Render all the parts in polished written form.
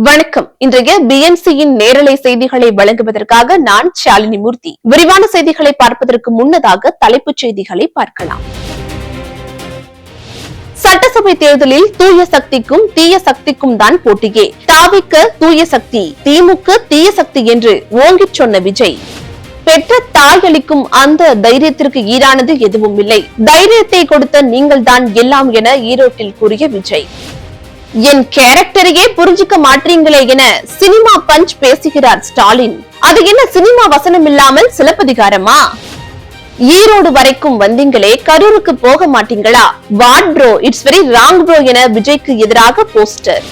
வணக்கம். இன்றைய பிஎன்சியின் நேரலை செய்திகளை வழங்குவதற்காக நான் ஷாலினி மூர்த்தி. விரிவான செய்திகளை பார்ப்பதற்கு முன்னதாக தலைப்புச் செய்திகளை பார்க்கலாம். சட்டசபை தேர்தலில் தூய சக்திக்கும் தீய சக்திக்கும் தான் போட்டியே. தாவிக்க தூய சக்தி, திமுக தீய சக்தி என்று ஓங்கிச் சொன்ன விஜய். பெற்ற தாயளிக்கும் அந்த தைரியத்திற்கு ஈடானது எதுவும் இல்லை. தைரியத்தை கொடுத்த நீங்கள் தான் எல்லாம் என ஈரோட்டில் கூறிய விஜய். என் கேரக்டரையே புரிஞ்சுக்க மாட்டீங்களே என சினிமா பஞ்ச் பேசுகிறார் ஸ்டாலின். அது என்ன சினிமா வசனம் இல்லாமல் சிலப்பதிகாரமா? ஈரோடு வரைக்கும் வந்தீங்களே, கரூருக்கு போக மாட்டீங்களா? What bro, it's very wrong bro என விஜய்க்கு எதிராக போஸ்டர்.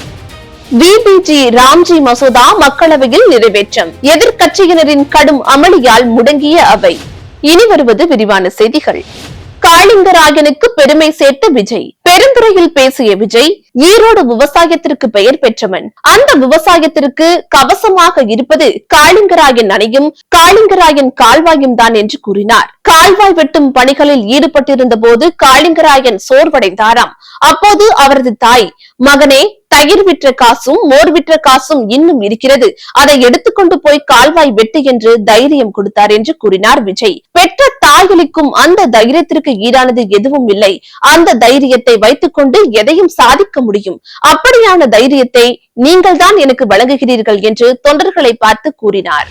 விபிஜி ராம்ஜி மசோதா மக்களவையில் நிறைவேற்றம். எதிர்கட்சியினரின் கடும் அமளியால் முடங்கிய அவை. இனி வருவது விரிவான செய்திகள். காளிங்கராயனுக்கு பெருமை சேர்த்த விஜய். பெருந்துறையில் பேசிய விஜய், ஈரோடு விவசாயத்திற்கு பெயர் பெற்றவன். அந்த விவசாயத்திற்கு கவசமாக இருப்பது காளிங்கராயன் அணையும் காளிங்கராயன் கால்வாயும் தான் என்று கூறினார். கால்வாய் வெட்டும் பணிகளில் ஈடுபட்டிருந்த போது காளிங்கராயன் சோர்வடைந்தாராம். அப்போது அவரது தாய், மகனே, தயிர் விற்ற காசும் மோர் விற்ற காசும் இன்னும் இருக்கிறது, அதை எடுத்துக்கொண்டு போய் கால்வாய் வெட்டு என்று தைரியம் கொடுத்தார் என்று கூறினார் விஜய். பெற்ற தாயளிக்கும் அந்த தைரியத்திற்கு ஈடானது எதுவும் இல்லை. அந்த தைரியத்தை வைத்துக் கொண்டு எதையும் சாதிக்க முடியும். அப்படியான தைரியத்தை நீங்கள் தான் எனக்கு வழங்குகிறீர்கள் என்று தொண்டர்களை பார்த்து கூறினார்.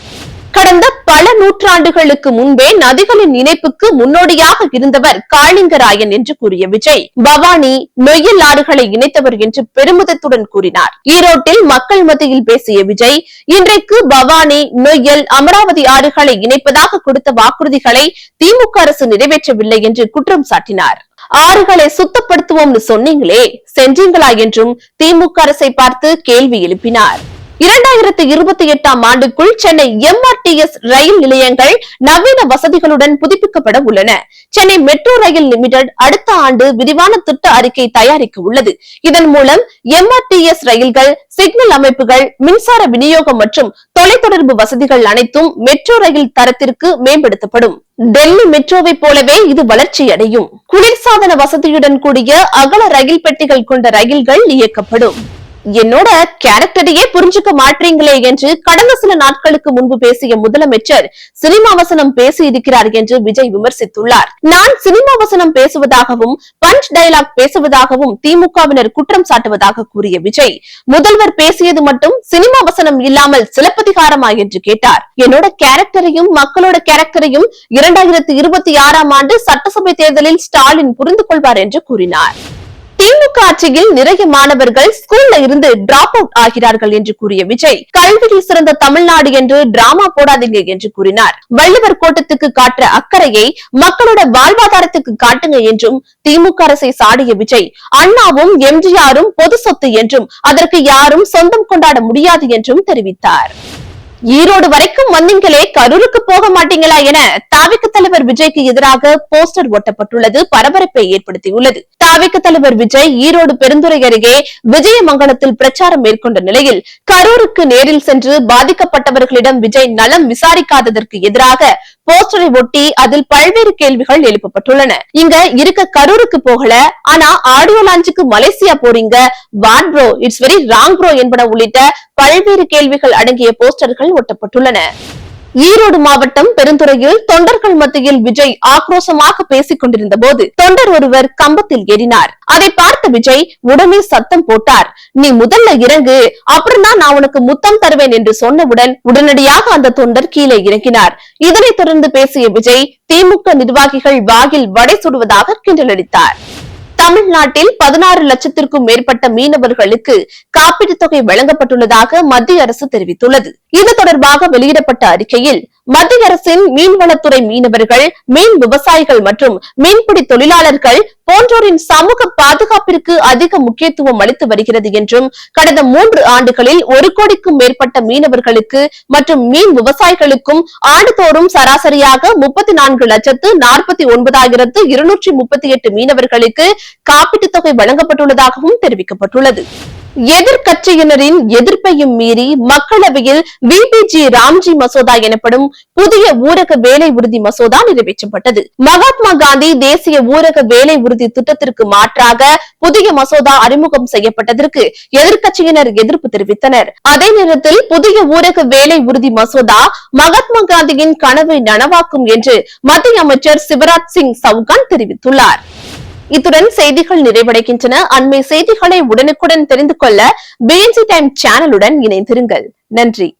கடந்த பல நூற்றாண்டுகளுக்கு முன்பே நதிகளின் இணைப்புக்கு முன்னோடியாக இருந்தவர் காளிங்கராயன் என்று கூறிய விஜய், பவானி, நொய்யல் ஆறுகளை இணைத்தவர் என்று பெருமிதத்துடன் கூறினார். ஈரோட்டில் மக்கள் மத்தியில் பேசிய விஜய், இன்றைக்கு பவானி, நொய்யல், அமராவதி ஆறுகளை இணைப்பதாக கொடுத்த வாக்குறுதிகளை திமுக அரசு நிறைவேற்றவில்லை என்று குற்றம் சாட்டினார். ஆறுகளை சுத்தப்படுத்துவோம்னு சொன்னீங்களே, சென்றீங்களா என்றும் திமுக அரசை பார்த்து கேள்வி எழுப்பினார். 2028ஆம் ஆண்டுக்குள் சென்னை எம்ஆர்டிஎஸ் ரயில் நிலையங்கள் நவீன வசதிகளுடன் புதுப்பிக்கப்பட உள்ளன. சென்னை மெட்ரோ ரயில் லிமிடெட் அடுத்த ஆண்டு விரிவான திட்ட அறிக்கை தயாரிக்க உள்ளது. இதன் மூலம் எம்ஆர்டிஎஸ் ரயில்கள், சிக்னல் அமைப்புகள், மின்சார விநியோகம் மற்றும் தொலைத்தொடர்பு வசதிகள் அனைத்தும் மெட்ரோ ரயில் தரத்திற்கு மேம்படுத்தப்படும். டெல்லி மெட்ரோவை போலவே இது வளர்ச்சி அடையும். குளிர்சாதன வசதியுடன் கூடிய அகல ரயில் பெட்டிகள் கொண்ட ரயில்கள் இயக்கப்படும். என்னோட கேரக்டரையே புரிஞ்சுக்க மாட்டீங்களே என்று கடந்த சில நாட்களுக்கு முன்பு பேசிய முதலமைச்சர் சினிமா வசனம் பேசி இருக்கிறார் என்று விஜய் விமர்சித்துள்ளார். நான் சினிமா வசனம் பேசுவதாகவும் பஞ்ச் டயலாக் பேசுவதாகவும் திமுகவினர் குற்றம் சாட்டுவதாக கூறிய விஜய், முதல்வர் பேசியது மட்டும் சினிமா வசனம் இல்லாமல் சிலப்பதிகாரமா என்று கேட்டார். என்னோட கேரக்டரையும் மக்களோட கேரக்டரையும் 2026ஆம் ஆண்டு சட்டசபை தேர்தலில் ஸ்டாலின் புரிந்து கொள்வார் என்று கூறினார். திமுக ஆட்சியில் நிறைய மாணவர்கள் ஸ்கூல்ல இருந்து டிராப் அவுட் ஆகிறார்கள் என்று கூறிய விஜய், கல்வியில் சிறந்த தமிழ்நாடு என்று டிராமா போடாதீங்க என்று கூறினார். வள்ளுவர் கோட்டத்துக்கு காட்டுற அக்கறையை மக்களோட வாழ்வாதாரத்துக்கு காட்டுங்க என்றும் திமுக அரசை சாடிய விஜய், அண்ணாவும் எம்ஜிஆரும் பொது சொத்து என்றும் அதற்கு யாரும் சொந்தம் கொண்டாட முடியாது என்றும் தெரிவித்தார். ஈரோடு வரைக்கும் வந்தீங்களே, கரூருக்கு போக மாட்டீங்களா என தாவிக தலைவர் விஜய்க்கு எதிராக போஸ்டர் ஒட்டப்பட்டுள்ளது பரபரப்பை ஏற்படுத்தியுள்ளது. தாவிக தலைவர் விஜய் ஈரோடு பெருந்துறை அருகே விஜயமங்கலத்தில் பிரச்சாரம் மேற்கொண்ட நிலையில் கரூருக்கு நேரில் சென்று பாதிக்கப்பட்டவர்களிடம் விஜய் நலம் விசாரிக்காததற்கு எதிராக போஸ்டரை ஒட்டி அதில் பல்வேறு கேள்விகள் எழுப்பப்பட்டுள்ளன. இங்க இருக்க கரூருக்கு போகல, ஆனா ஆடியோ லான்ச்சுக்கு மலேசியா போறீங்க, what bro, it's very wrong bro என்பன உள்ளிட்ட பல்வேறு கேள்விகள் அடங்கிய போஸ்டர்கள் ஒட்டப்பட்டுள்ளன. ஈரோடு மாவட்டம் பெருந்துறையில் தொண்டர்கள் மத்தியில் விஜய் ஆக்ரோஷமாக பேசிக் கொண்டிருந்த போது தொண்டர் ஒருவர் கம்பத்தில் ஏறினார். அதை பார்த்த விஜய் உடனே சத்தம் போட்டார், நீ முதல்ல இறங்கு, அப்புறம் தான் நான் உனக்கு முத்தம் தருவேன் என்று சொன்னவுடன் உடனடியாக அந்த தொண்டர் கீழே இறங்கினார். இதனைத் தொடர்ந்து பேசிய விஜய், திமுக நிர்வாகிகள் வாயில் வடை சுடுவதாக கிண்டலடித்தார். தமிழ்நாட்டில் 16 லட்சத்திற்கும் மேற்பட்ட மீனவர்களுக்கு காப்பீட்டுத் தொகை வழங்கப்பட்டுள்ளதாக மத்திய அரசு தெரிவித்துள்ளது. இது தொடர்பாக வெளியிடப்பட்ட அறிக்கையில், மத்திய அரசின் மீன்வளத்துறை மீனவர்கள், மீன் விவசாயிகள் மற்றும் மீன்பிடி தொழிலாளர்கள் போன்றோரின் சமூக பாதுகாப்பிற்கு அதிக முக்கியத்துவம் அளித்து வருகிறது என்றும், கடந்த 3 ஆண்டுகளில் 1 கோடிக்கும் மேற்பட்ட மீனவர்களுக்கு மற்றும் மீன் விவசாயிகளுக்கும் ஆண்டுதோறும் சராசரியாக 34,49,238 மீனவர்களுக்கு காப்பீட்டுத் தொகை வழங்கப்பட்டுள்ளதாகவும் தெரிவிக்கப்பட்டுள்ளது. எதிர்க்கட்சியினரின் எதிர்ப்பையும் மீறி மக்களவையில் விபிஜி ராம்ஜி மசோதா எனப்படும் புதிய ஊரக வேலை உறுதி மசோதா நிறைவேற்றப்பட்டது. மகாத்மா காந்தி தேசிய ஊரக வேலை உறுதி திட்டத்திற்கு மாற்றாக புதிய மசோதா அறிமுகம் செய்யப்பட்டதற்கு எதிர்க்கட்சியினர் எதிர்ப்பு தெரிவித்தனர். அதே நேரத்தில் புதிய ஊரக வேலை உறுதி மசோதா மகாத்மா காந்தியின் கனவை நனவாக்கும் என்று மத்திய அமைச்சர் சிவராஜ் சிங் சௌகான் தெரிவித்துள்ளார். இத்துடன் செய்திகள் நிறைவடைகின்றன. அண்மை செய்திகளை உடனுக்குடன் தெரிந்து கொள்ள BNC டைம் சேனலுடன் இணைந்திருங்கள். நன்றி.